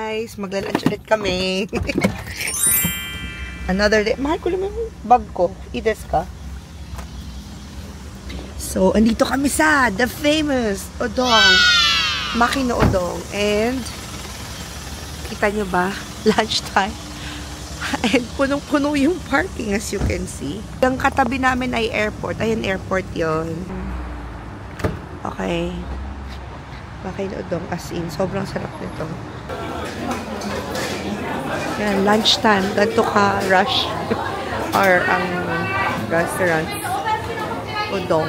guys! Magla-lunch ulit kami. Another day. Mahal ko naman yung bag ko. Ides ka. So, andito kami sa the famous Odong. Makino Odong. And, kita nyo ba? Lunchtime. And punong-puno yung parking as you can see. Yung katabi namin ay airport. Ayan, airport yon. Okay. Makino Odong as in. Sobrang sarap nito. Yan, lunchtime. Ganito ka rush. Or ang restaurant. Odong.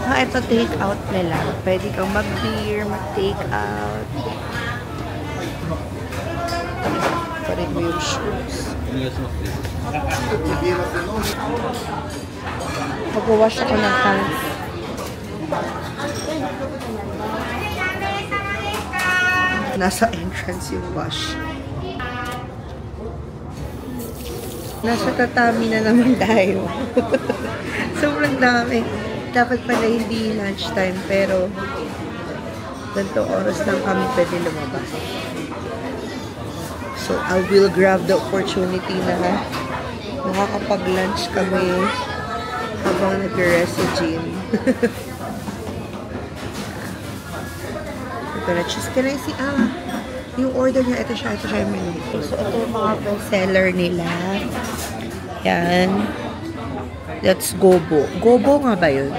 Ito take out nila. Pwede kang mag-beer, mag-take out. Parin mo yung shoes. Mag-wash ako ng hands. Nasa entrance yung wash. Nasa tatami na naman tayo. Sobrang dami. Dapat pala hindi lunchtime, pero ganito oras lang kami pwede lumabas. So, I will grab the opportunity na makakapag-lunch kami habang nag-rest sa gym. Pero just can I see, yung order niya, ito siya yung menu. So, ito yung mga bestseller nila. Yan. That's gobo. Gobo nga ba yun?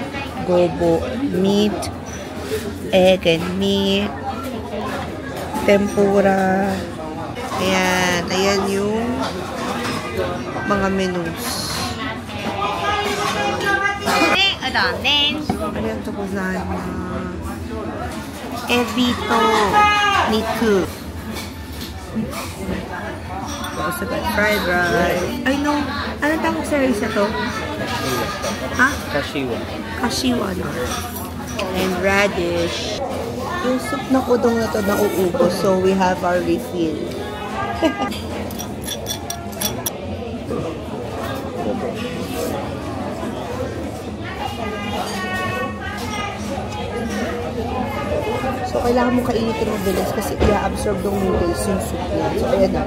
Gobo. Meat. Egg and meat. Tempura. Ayan. Ayan yung mga menus. Ano yung tukusan? Ebito. Niku. Also got fried rice. I know. Anong tawag sa rice na to? Ha? Kashiwa. Kashiwa na. And radish. Yung soup ng udong na to nauubos. So we have our refill. So, kailangan mo kainitin ng bilis kasi i-absorb ng noodles yung soup yan. So, ayan na.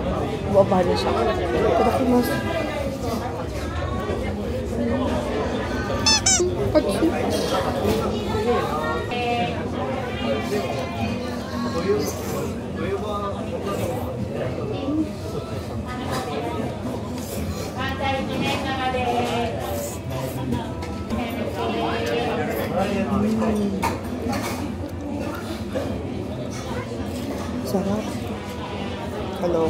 Buwaba na siya. Itadakimasu. Sarap. Hello.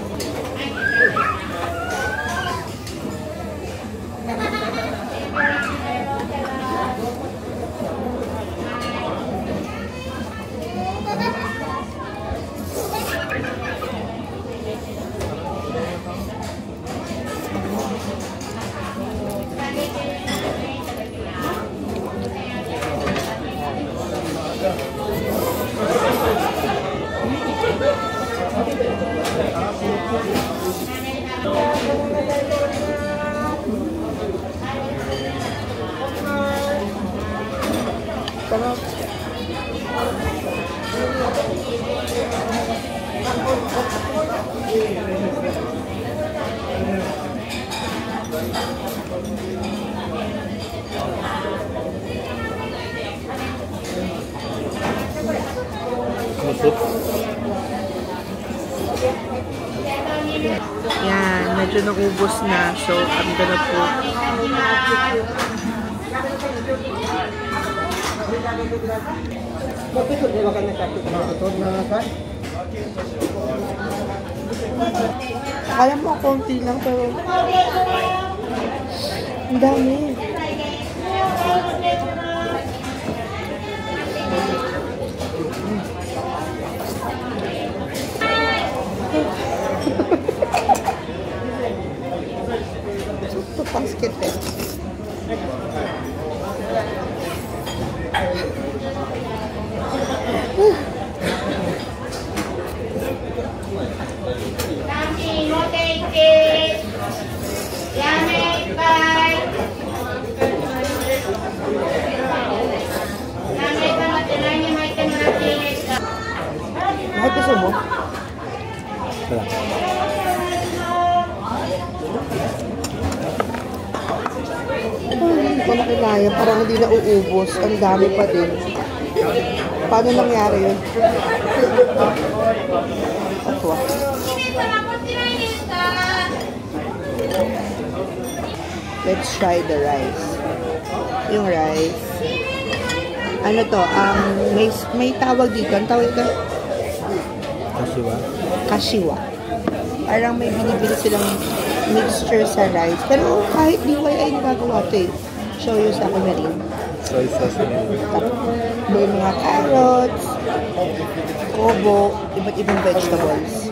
Yan, medyo naubos na. So, I'm gonna put akala mo konti lang pero ang dami. Ito basket eh. Kahit gusto mo. Wala. Hindi ko nakilaya. Parang hindi na uubos. Ang dami pa din. Paano nangyari yun? Atwa. Let's try the rice. Yung rice. Ano to? May tawag dito. Ang tawag dito? Kashiwa? Kashiwa. Parang may binibili silang mixture sa rice. Pero kahit DIY nagagawa ito eh. Show you sa akin na rin. Soy sauce na yun. May mga carrots, kobo, iba't ibang vegetables.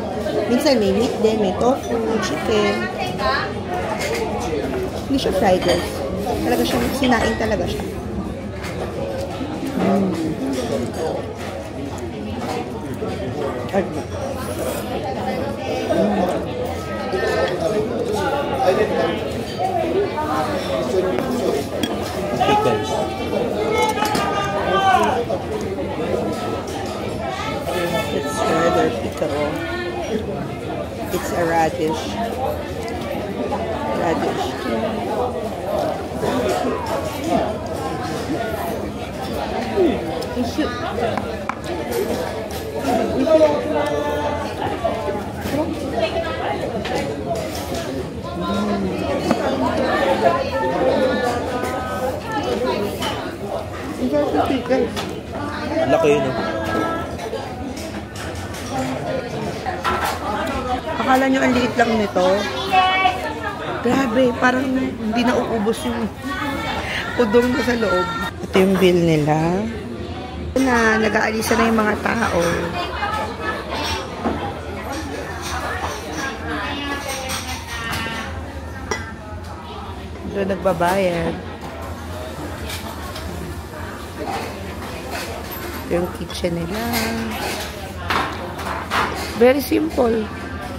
Minsan may meat din, may tofu, chicken. Hindi siya fried rice. Talaga siya, sinaing talaga siya. Pickles. Let's try their pickle. It's a radish. Radish. Laki yun eh. Akala nyo ang liit lang nito. Grabe, parang hindi na uubos yung udong na sa loob. Ito yung bill nila. Nag-aalisa na yung mga tao. Doon nagbabayad. Ito yung kitchen nila. Very simple.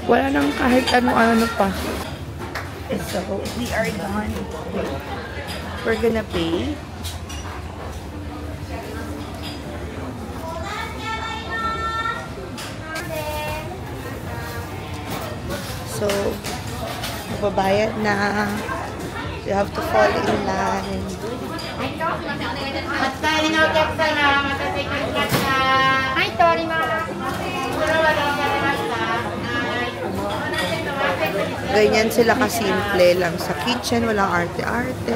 Wala nang kahit ano-ano pa. So, we are done. We're gonna pay. So, babayad na. You have to fall in line. Ganyan sila kasimple lang sa kitchen. Walang arte-arte.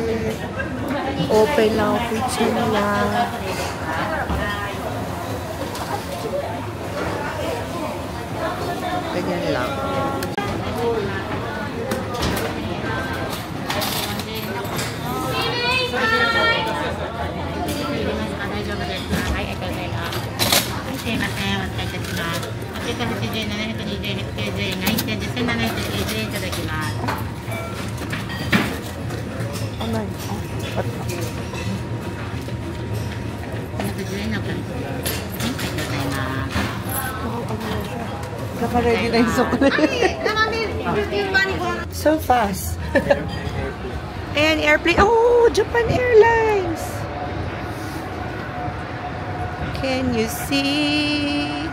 Open lang ang kitchen nila. Ganyan lang. Naka-ready na yung sukli. So fast. And airplane. Oh, Japan Airlines. Can you see?